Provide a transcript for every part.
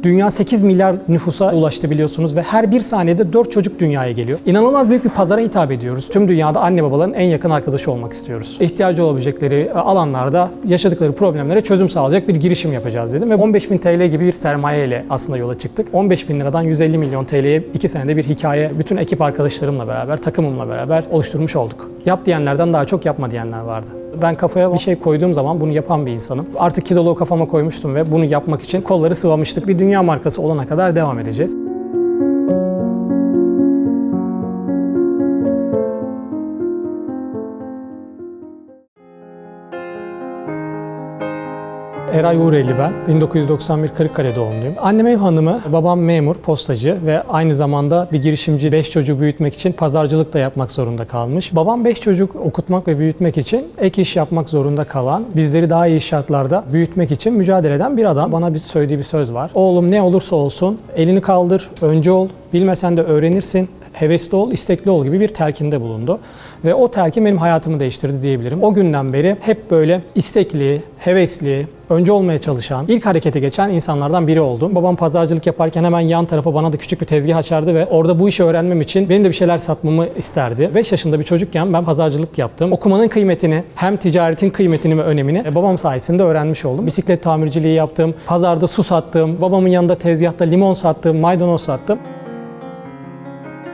Dünya 8 milyar nüfusa ulaştı biliyorsunuz ve her bir saniyede 4 çocuk dünyaya geliyor. İnanılmaz büyük bir pazara hitap ediyoruz. Tüm dünyada anne babaların en yakın arkadaşı olmak istiyoruz. İhtiyacı olabilecekleri alanlarda yaşadıkları problemlere çözüm sağlayacak bir girişim yapacağız dedim ve 15.000 TL gibi bir sermaye ile aslında yola çıktık. 15.000 liradan 150 milyon TL'ye 2 senede bir hikaye bütün ekip arkadaşlarımla beraber, takımımla beraber oluşturmuş olduk. Yap diyenlerden daha çok yapma diyenler vardı. Ben kafaya bir şey koyduğum zaman bunu yapan bir insanım. Artık Kidoloğu kafama koymuştum ve bunu yapmak için kolları sıvamıştık. Bir dünya markası olana kadar devam edeceğiz. Eray Uğureli ben. 1991 Kırıkkale doğumluyum. Annem ev hanımı, babam memur, postacı ve aynı zamanda bir girişimci. 5 çocuğu büyütmek için pazarcılık da yapmak zorunda kalmış. Babam 5 çocuk okutmak ve büyütmek için ek iş yapmak zorunda kalan, bizleri daha iyi şartlarda büyütmek için mücadele eden bir adam. Bana söylediği bir söz var. Oğlum ne olursa olsun elini kaldır, önce ol, bilmesen de öğrenirsin. Hevesli ol, istekli ol gibi bir telkinde bulundu. Ve o telkin benim hayatımı değiştirdi diyebilirim. O günden beri hep böyle istekli, hevesli, önce olmaya çalışan, ilk harekete geçen insanlardan biri oldum. Babam pazarcılık yaparken hemen yan tarafa bana da küçük bir tezgah açardı ve orada bu işi öğrenmem için benim de bir şeyler satmamı isterdi. 5 yaşında bir çocukken ben pazarcılık yaptım. Okumanın kıymetini, hem ticaretin kıymetini ve önemini babam sayesinde öğrenmiş oldum. Bisiklet tamirciliği yaptım, pazarda su sattım, babamın yanında tezgahta limon sattım, maydanoz sattım.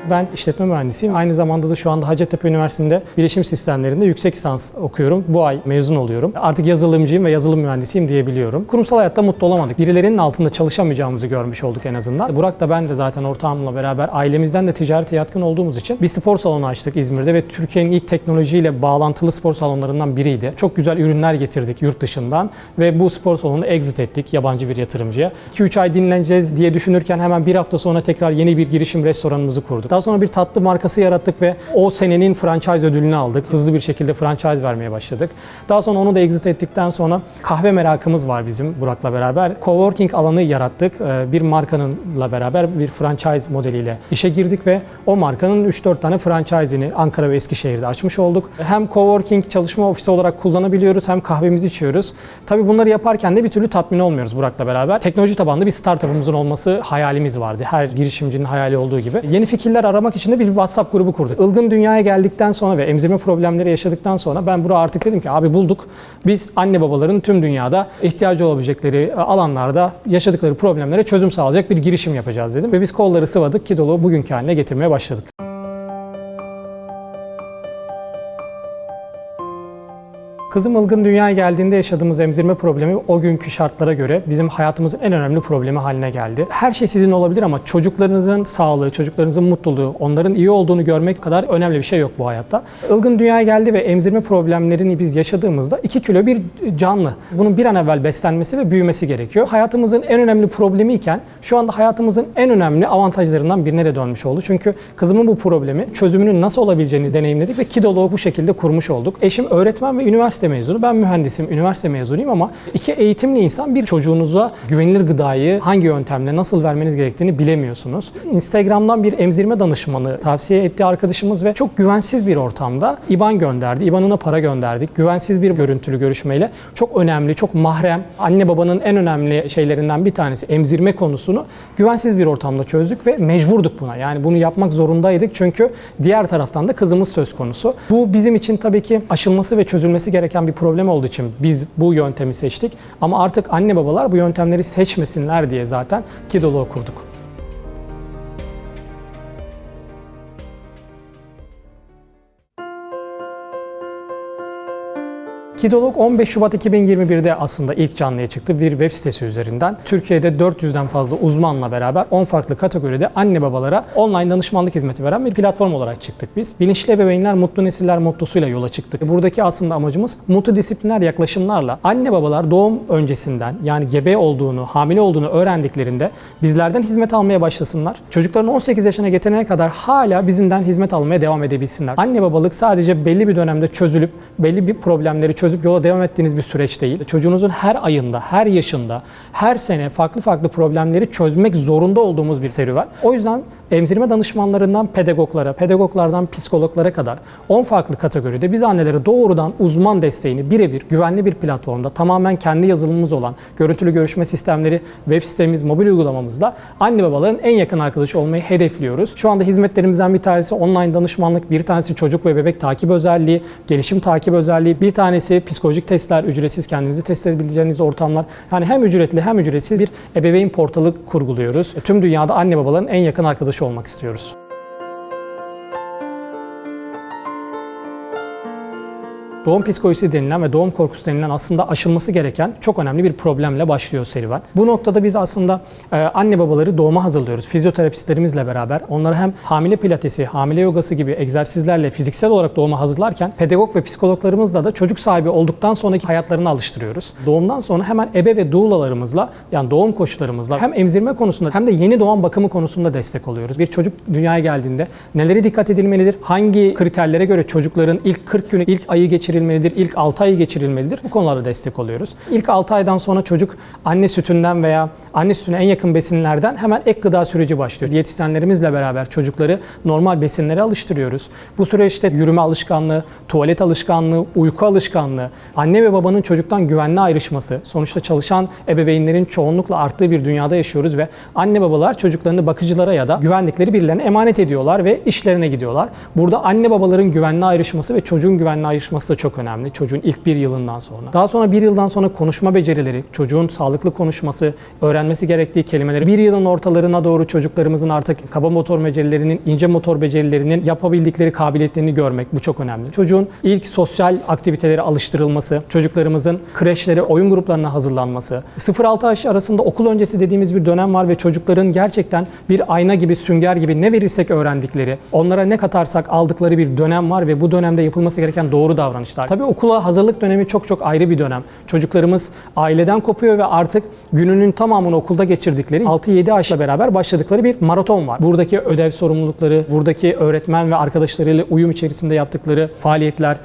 Ben işletme mühendisiyim. Aynı zamanda da şu anda Hacettepe Üniversitesi'nde bilişim sistemlerinde yüksek lisans okuyorum. Bu ay mezun oluyorum. Artık yazılımcıyım ve yazılım mühendisiyim diyebiliyorum. Kurumsal hayatta mutlu olamadık. Birilerinin altında çalışamayacağımızı görmüş olduk en azından. Burak da ben de zaten ortağımla beraber ailemizden de ticarete yatkın olduğumuz için bir spor salonu açtık İzmir'de ve Türkiye'nin ilk teknolojiyle bağlantılı spor salonlarından biriydi. Çok güzel ürünler getirdik yurt dışından ve bu spor salonunu exit ettik yabancı bir yatırımcıya. 2-3 ay dinleneceğiz diye düşünürken hemen bir hafta sonra tekrar yeni bir girişim restoranımızı kurduk. Daha sonra bir tatlı markası yarattık ve o senenin franchise ödülünü aldık. Hızlı bir şekilde franchise vermeye başladık. Daha sonra onu da exit ettikten sonra kahve merakımız var bizim Burak'la beraber. Coworking alanı yarattık. Bir markanınla beraber bir franchise modeliyle işe girdik ve o markanın 3-4 tane franchise'ini Ankara ve Eskişehir'de açmış olduk. Hem coworking çalışma ofisi olarak kullanabiliyoruz hem kahvemizi içiyoruz. Tabii bunları yaparken de bir türlü tatmin olmuyoruz Burak'la beraber. Teknoloji tabanlı bir startup'ımızın olması hayalimiz vardı. Her girişimcinin hayali olduğu gibi. Yeni fikirler aramak için de bir WhatsApp grubu kurduk. Ilgın dünyaya geldikten sonra ve emzirme problemleri yaşadıktan sonra ben buraya artık dedim ki abi bulduk. Biz anne babaların tüm dünyada ihtiyacı olabilecekleri alanlarda yaşadıkları problemlere çözüm sağlayacak bir girişim yapacağız dedim. Ve biz kolları sıvadık, Kidoloğu bugünkü haline getirmeye başladık. Kızım Ilgın dünyaya geldiğinde yaşadığımız emzirme problemi o günkü şartlara göre bizim hayatımızın en önemli problemi haline geldi. Her şey sizin olabilir ama çocuklarınızın sağlığı, çocuklarınızın mutluluğu, onların iyi olduğunu görmek kadar önemli bir şey yok bu hayatta. Ilgın dünyaya geldi ve emzirme problemlerini biz yaşadığımızda 2 kilo bir canlı. Bunun bir an evvel beslenmesi ve büyümesi gerekiyor. Hayatımızın en önemli problemi iken şu anda hayatımızın en önemli avantajlarından birine de dönmüş oldu. Çünkü kızımın bu problemi çözümünün nasıl olabileceğini deneyimledik ve Kidoloğu bu şekilde kurmuş olduk. Eşim öğretmen ve üniversite mezunu. Ben mühendisim, üniversite mezunuyum ama iki eğitimli insan bir çocuğunuza güvenilir gıdayı hangi yöntemle nasıl vermeniz gerektiğini bilemiyorsunuz. Instagram'dan bir emzirme danışmanı tavsiye ettiği arkadaşımız ve çok güvensiz bir ortamda IBAN gönderdi. IBAN'ına para gönderdik. Güvensiz bir görüntülü görüşmeyle çok önemli, çok mahrem, anne babanın en önemli şeylerinden bir tanesi emzirme konusunu güvensiz bir ortamda çözdük ve mecburduk buna. Yani bunu yapmak zorundaydık çünkü diğer taraftan da kızımız söz konusu. Bu bizim için tabii ki aşılması ve çözülmesi gereken bir problem olduğu için biz bu yöntemi seçtik. Ama artık anne babalar bu yöntemleri seçmesinler diye zaten Kidoloğu kurduk. Kidoloğu 15 Şubat 2021'de aslında ilk canlıya çıktı bir web sitesi üzerinden. Türkiye'de 400'den fazla uzmanla beraber 10 farklı kategoride anne babalara online danışmanlık hizmeti veren bir platform olarak çıktık biz. Bilinçli ebeveynler, mutlu nesiller mottosuyla yola çıktık. Buradaki aslında amacımız multidisipliner yaklaşımlarla anne babalar doğum öncesinden yani gebe olduğunu, hamile olduğunu öğrendiklerinde bizlerden hizmet almaya başlasınlar. Çocuklarını 18 yaşına getirene kadar hala bizimden hizmet almaya devam edebilsinler. Anne babalık sadece belli bir dönemde çözülüp belli bir problemleri çözüp yola devam ettiğiniz bir süreç değil. Çocuğunuzun her ayında, her yaşında, her sene farklı problemleri çözmek zorunda olduğumuz bir serüven. O yüzden Emzirme danışmanlarından pedagoglara, pedagoglardan psikologlara kadar 10 farklı kategoride biz annelere doğrudan uzman desteğini birebir güvenli bir platformda tamamen kendi yazılımımız olan görüntülü görüşme sistemleri, web sitemiz, mobil uygulamamızla anne babaların en yakın arkadaşı olmayı hedefliyoruz. Şu anda hizmetlerimizden bir tanesi online danışmanlık, bir tanesi çocuk ve bebek takip özelliği, gelişim takip özelliği, bir tanesi psikolojik testler, ücretsiz kendinizi test edebileceğiniz ortamlar. Yani hem ücretli hem ücretsiz bir ebeveyn portalı kurguluyoruz. Tüm dünyada anne babaların en yakın arkadaşı olmak istiyoruz. Doğum psikolojisi denilen ve doğum korkusu denilen aslında aşılması gereken çok önemli bir problemle başlıyor serüven. Bu noktada biz aslında anne babaları doğuma hazırlıyoruz. Fizyoterapistlerimizle beraber onları hem hamile pilatesi, hamile yogası gibi egzersizlerle fiziksel olarak doğuma hazırlarken pedagog ve psikologlarımızla da çocuk sahibi olduktan sonraki hayatlarını alıştırıyoruz. Doğumdan sonra hemen ebe ve doulalarımızla yani doğum koçlarımızla hem emzirme konusunda hem de yeni doğan bakımı konusunda destek oluyoruz. Bir çocuk dünyaya geldiğinde nelere dikkat edilmelidir? Hangi kriterlere göre çocukların ilk 40 günü, ilk ayı geçirilmelidir, ilk 6 ayı geçirilmelidir. Bu konularda destek oluyoruz. İlk 6 aydan sonra çocuk anne sütünden veya anne sütüne en yakın besinlerden hemen ek gıda süreci başlıyor. Diyetisyenlerimizle beraber çocukları normal besinlere alıştırıyoruz. Bu süreçte yürüme alışkanlığı, tuvalet alışkanlığı, uyku alışkanlığı, anne ve babanın çocuktan güvenli ayrışması, sonuçta çalışan ebeveynlerin çoğunlukla arttığı bir dünyada yaşıyoruz ve anne babalar çocuklarını bakıcılara ya da güvendikleri birilerine emanet ediyorlar ve işlerine gidiyorlar. Burada anne babaların güvenli ayrışması ve çocuğun güvenli ayrışması da çok önemli. Çocuğun ilk bir yılından sonra. Daha sonra bir yıldan sonra konuşma becerileri, çocuğun sağlıklı konuşması, öğrenmesi gerektiği kelimeleri, bir yılın ortalarına doğru çocuklarımızın artık kaba motor becerilerinin, ince motor becerilerinin yapabildikleri kabiliyetlerini görmek bu çok önemli. Çocuğun ilk sosyal aktivitelere alıştırılması, çocuklarımızın kreşlere, oyun gruplarına hazırlanması, 0-6 yaş arasında okul öncesi dediğimiz bir dönem var ve çocukların gerçekten bir ayna gibi, sünger gibi ne verirsek öğrendikleri, onlara ne katarsak aldıkları bir dönem var ve bu dönemde yapılması gereken doğru davranışlar. Tabii okula hazırlık dönemi çok ayrı bir dönem. Çocuklarımız aileden kopuyor ve artık gününün tamamını okulda geçirdikleri 6-7 yaşla beraber başladıkları bir maraton var. Buradaki ödev sorumlulukları, buradaki öğretmen ve arkadaşlarıyla uyum içerisinde yaptıkları faaliyetler,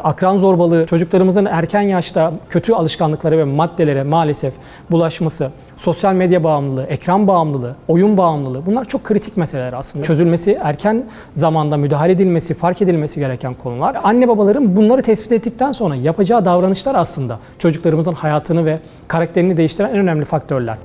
akran zorbalığı, çocuklarımızın erken yaşta kötü alışkanlıklara ve maddelere maalesef bulaşması, sosyal medya bağımlılığı, ekran bağımlılığı, oyun bağımlılığı bunlar çok kritik meseleler aslında. Çözülmesi, erken zamanda müdahale edilmesi, fark edilmesi gereken konular. Anne babaların bunları tespit ettikten sonra yapacağı davranışlar aslında çocuklarımızın hayatını ve karakterini değiştiren en önemli faktörler.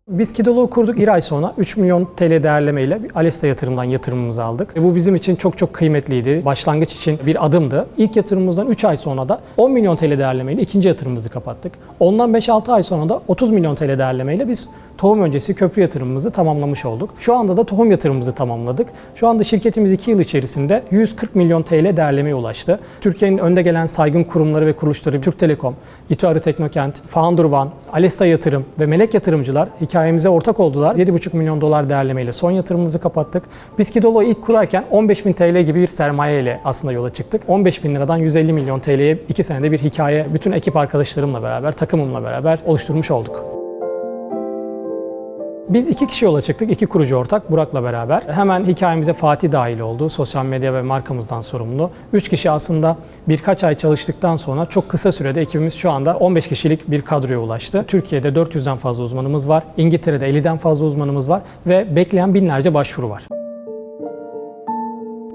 Biz Kidoloğu kurduk. Bir ay sonra 3 milyon TL değerlemeyle Alesta yatırımdan yatırımımızı aldık. Bu bizim için çok kıymetliydi. Başlangıç için bir adımdı. İlk yatırımımızdan 3 ay sonra da 10 milyon TL değerlemeyle ikinci yatırımımızı kapattık. Ondan 5-6 ay sonra da 30 milyon TL değerlemeyle biz tohum öncesi köprü yatırımımızı tamamlamış olduk. Şu anda da tohum yatırımımızı tamamladık. Şu anda şirketimiz 2 yıl içerisinde 140 milyon TL değerlemeye ulaştı. Türkiye'nin önde gelen saygın kurumları ve kuruluşları Türk Telekom, İTÜ Arı Teknokent, Founder One, Alesta Yatırım ve Melek Yatırımcılar hikayemize ortak oldular. 7,5 milyon dolar değerlemeyle son yatırımımızı kapattık. Biz Kidoloğu ilk kurarken 15.000 TL gibi bir sermaye ile aslında yola çıktık. 15.000 liradan 150 milyon TL'ye 2 senede bir hikaye bütün ekip arkadaşlarımla beraber, takımımla beraber oluşturmuş olduk. Biz 2 kişi yola çıktık, 2 kurucu ortak Burak'la beraber. Hemen hikayemize Fatih dahil oldu, sosyal medya ve markamızdan sorumlu. 3 kişi aslında birkaç ay çalıştıktan sonra çok kısa sürede ekibimiz şu anda 15 kişilik bir kadroya ulaştı. Türkiye'de 400'den fazla uzmanımız var, İngiltere'de 50'den fazla uzmanımız var ve bekleyen binlerce başvuru var.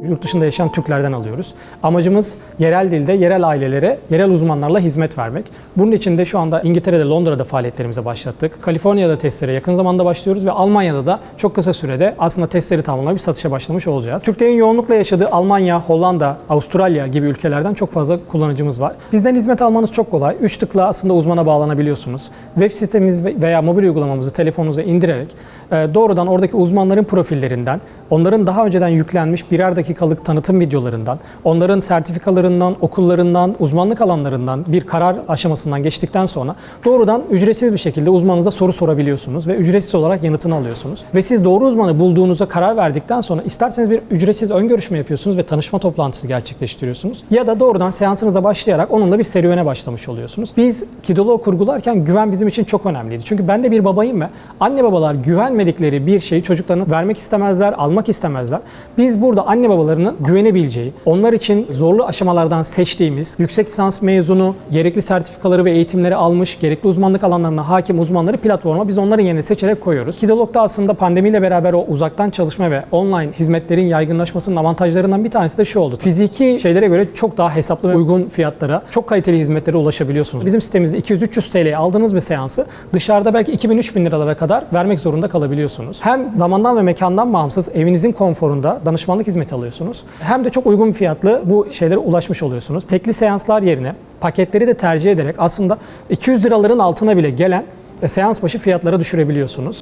Yurt dışında yaşayan Türklerden alıyoruz. Amacımız yerel dilde, yerel ailelere, yerel uzmanlarla hizmet vermek. Bunun için de şu anda İngiltere'de, Londra'da faaliyetlerimizi başlattık. Kaliforniya'da testlere yakın zamanda başlıyoruz ve Almanya'da da çok kısa sürede aslında testleri tamamlayıp satışa başlamış olacağız. Türklerin yoğunlukla yaşadığı Almanya, Hollanda, Avustralya gibi ülkelerden çok fazla kullanıcımız var. Bizden hizmet almanız çok kolay. 3 tıkla aslında uzmana bağlanabiliyorsunuz. Web sitemiz veya mobil uygulamamızı telefonunuza indirerek doğrudan oradaki uzmanların profillerinden, onların daha önceden yüklenmiş birer dakikalık tanıtım videolarından, onların sertifikalarından, okullarından, uzmanlık alanlarından bir karar aşamasından geçtikten sonra doğrudan ücretsiz bir şekilde uzmanınıza soru sorabiliyorsunuz ve ücretsiz olarak yanıtını alıyorsunuz. Ve siz doğru uzmanı bulduğunuza karar verdikten sonra isterseniz bir ücretsiz ön görüşme yapıyorsunuz ve tanışma toplantısı gerçekleştiriyorsunuz. Ya da doğrudan seansınıza başlayarak onunla bir serüvene başlamış oluyorsunuz. Biz Kidoloğu kurgularken güven bizim için çok önemliydi. Çünkü ben de bir babayım ve anne babalar güvenmedikleri bir şeyi çocuklarına vermek istemezler, almak istemezler. Biz burada anne babalarının güvenebileceği, onlar için zorlu aşamalardan seçtiğimiz, yüksek lisans mezunu, gerekli sertifikaları sertifikaları ve eğitimleri almış, gerekli uzmanlık alanlarına hakim uzmanları platforma biz onların yerine seçerek koyuyoruz. Kidolog'da aslında pandemiyle beraber o uzaktan çalışma ve online hizmetlerin yaygınlaşmasının avantajlarından bir tanesi de şu oldu. Fiziki şeylere göre çok daha hesaplı ve uygun fiyatlara, çok kaliteli hizmetlere ulaşabiliyorsunuz. Bizim sitemizde 200-300 TL'ye aldığınız bir seansı dışarıda belki 2000-3000 liralara kadar vermek zorunda kalabiliyorsunuz. Hem zamandan ve mekandan bağımsız evinizin konforunda danışmanlık hizmeti alıyorsunuz. Hem de çok uygun fiyatlı bu şeylere ulaşmış oluyorsunuz. Tekli seanslar yerine paketleri de tercih ederek aslında 200 liraların altına bile gelen seans başı fiyatlara düşürebiliyorsunuz.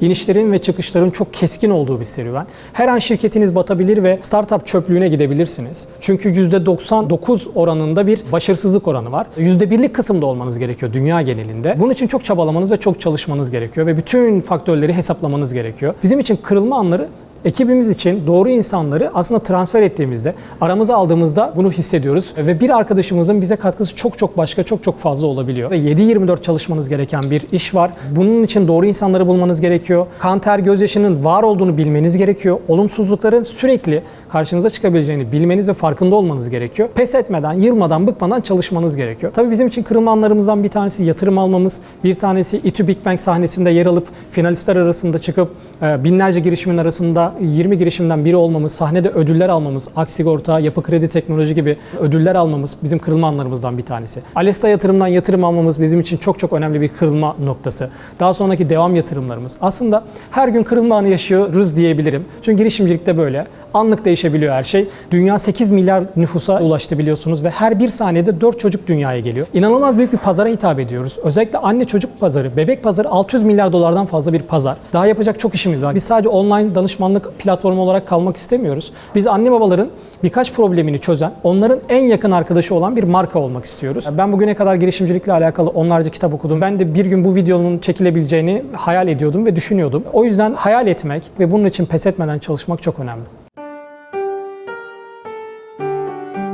İnişlerin ve çıkışların çok keskin olduğu bir serüven. Her an şirketiniz batabilir ve startup çöplüğüne gidebilirsiniz. Çünkü %99 oranında bir başarısızlık oranı var. %1'lik kısımda olmanız gerekiyor dünya genelinde. Bunun için çok çabalamanız ve çok çalışmanız gerekiyor ve bütün faktörleri hesaplamanız gerekiyor. Bizim için kırılma anları ekibimiz için doğru insanları aslında transfer ettiğimizde, aramıza aldığımızda bunu hissediyoruz ve bir arkadaşımızın bize katkısı çok fazla olabiliyor. Ve 7/24 çalışmanız gereken bir iş var. Bunun için doğru insanları bulmanız gerekiyor. Kan, ter, gözyaşının var olduğunu bilmeniz gerekiyor. Olumsuzlukların sürekli karşınıza çıkabileceğini bilmeniz ve farkında olmanız gerekiyor. Pes etmeden, yılmadan, bıkmadan çalışmanız gerekiyor. Tabii bizim için kırılma anlarımızdan bir tanesi yatırım almamız, bir tanesi İTÜ Big Bang sahnesinde yer alıp finalistler arasında çıkıp binlerce girişimin arasında 20 girişimden biri olmamız, sahnede ödüller almamız, Aksigorta, Yapı Kredi Teknoloji gibi ödüller almamız bizim kırılma anlarımızdan bir tanesi. Alesta yatırımdan yatırım almamız bizim için çok önemli bir kırılma noktası. Daha sonraki devam yatırımlarımız. Aslında her gün kırılma anı yaşıyoruz diyebilirim. Çünkü girişimcilikte böyle. Anlık değişebiliyor her şey. Dünya 8 milyar nüfusa ulaştı biliyorsunuz ve her bir saniyede 4 çocuk dünyaya geliyor. İnanılmaz büyük bir pazara hitap ediyoruz. Özellikle anne çocuk pazarı, bebek pazarı 600 milyar dolardan fazla bir pazar. Daha yapacak çok işimiz var. Biz sadece online danışmanlık platformu olarak kalmak istemiyoruz. Biz anne babaların birkaç problemini çözen, onların en yakın arkadaşı olan bir marka olmak istiyoruz. Ben bugüne kadar girişimcilikle alakalı onlarca kitap okudum. Ben de bir gün bu videonun çekilebileceğini hayal ediyordum ve düşünüyordum. O yüzden hayal etmek ve bunun için pes etmeden çalışmak çok önemli.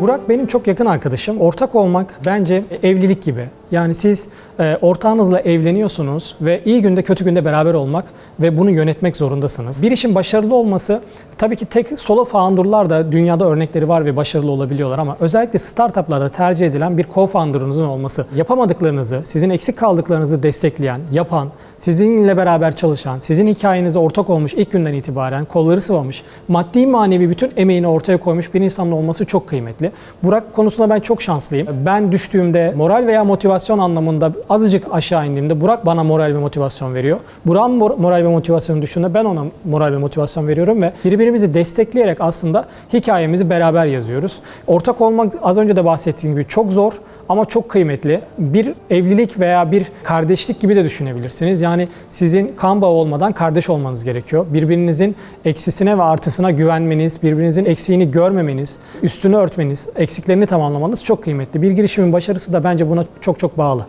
Burak benim çok yakın arkadaşım. Ortak olmak bence evlilik gibi. Yani siz ortağınızla evleniyorsunuz ve iyi günde kötü günde beraber olmak ve bunu yönetmek zorundasınız. Bir işin başarılı olması tabii ki tek solo founder'lar da dünyada örnekleri var ve başarılı olabiliyorlar ama özellikle startuplarda tercih edilen bir co-founder'ınızın olması, yapamadıklarınızı, sizin eksik kaldıklarınızı destekleyen, yapan, sizinle beraber çalışan, sizin hikayenize ortak olmuş ilk günden itibaren kolları sıvamış, maddi manevi bütün emeğini ortaya koymuş bir insanın olması çok kıymetli. Burak konusunda ben çok şanslıyım. Ben düştüğümde moral veya motivasyon anlamında azıcık aşağı indiğimde Burak bana moral ve motivasyon veriyor. Burak'ın moral ve motivasyonu düştüğünde ben ona moral ve motivasyon veriyorum ve birbirimizi destekleyerek aslında hikayemizi beraber yazıyoruz. Ortak olmak az önce de bahsettiğim gibi çok zor ama çok kıymetli. Bir evlilik veya bir kardeşlik gibi de düşünebilirsiniz. Yani sizin kan bağı olmadan kardeş olmanız gerekiyor. Birbirinizin eksisine ve artısına güvenmeniz, birbirinizin eksiğini görmemeniz, üstünü örtmeniz, eksiklerini tamamlamanız çok kıymetli. Bir girişimin başarısı da bence buna çok bağlı.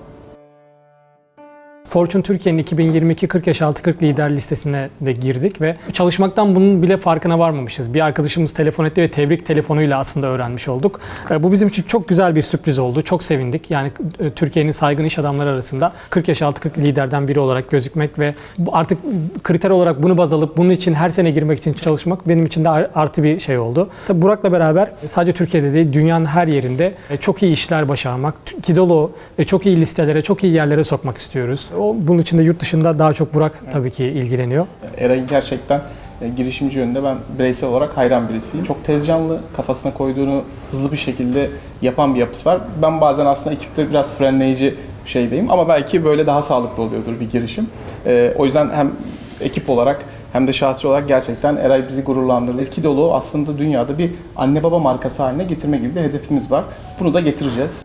Fortune Türkiye'nin 2022 40 yaş altı 40 lider listesine de girdik ve çalışmaktan bunun bile farkına varmamışız. Bir arkadaşımız telefon etti ve tebrik telefonuyla aslında öğrenmiş olduk. Bu bizim için çok güzel bir sürpriz oldu. Çok sevindik. Yani Türkiye'nin saygın iş adamları arasında 40 yaş altı 40 liderden biri olarak gözükmek ve artık kriter olarak bunu baz alıp bunun için her sene girmek için çalışmak benim için de artı bir şey oldu. Tabii Burak'la beraber sadece Türkiye'de değil dünyanın her yerinde çok iyi işler başarmak, Kidolog'u çok iyi listelere, çok iyi yerlere sokmak istiyoruz. Bunun için de yurt dışında daha çok Burak tabii ki ilgileniyor. Eray'ın gerçekten girişimci yönünde ben bireysel olarak hayran birisiyim. Çok tez canlı, kafasına koyduğunu hızlı bir şekilde yapan bir yapısı var. Ben bazen aslında ekipte biraz frenleyici şeydeyim ama belki böyle daha sağlıklı oluyordur bir girişim. O yüzden hem ekip olarak hem de şahsi olarak gerçekten Eray bizi gururlandırdı. Kidolog'u aslında dünyada bir anne baba markası haline getirme gibi bir hedefimiz var. Bunu da getireceğiz.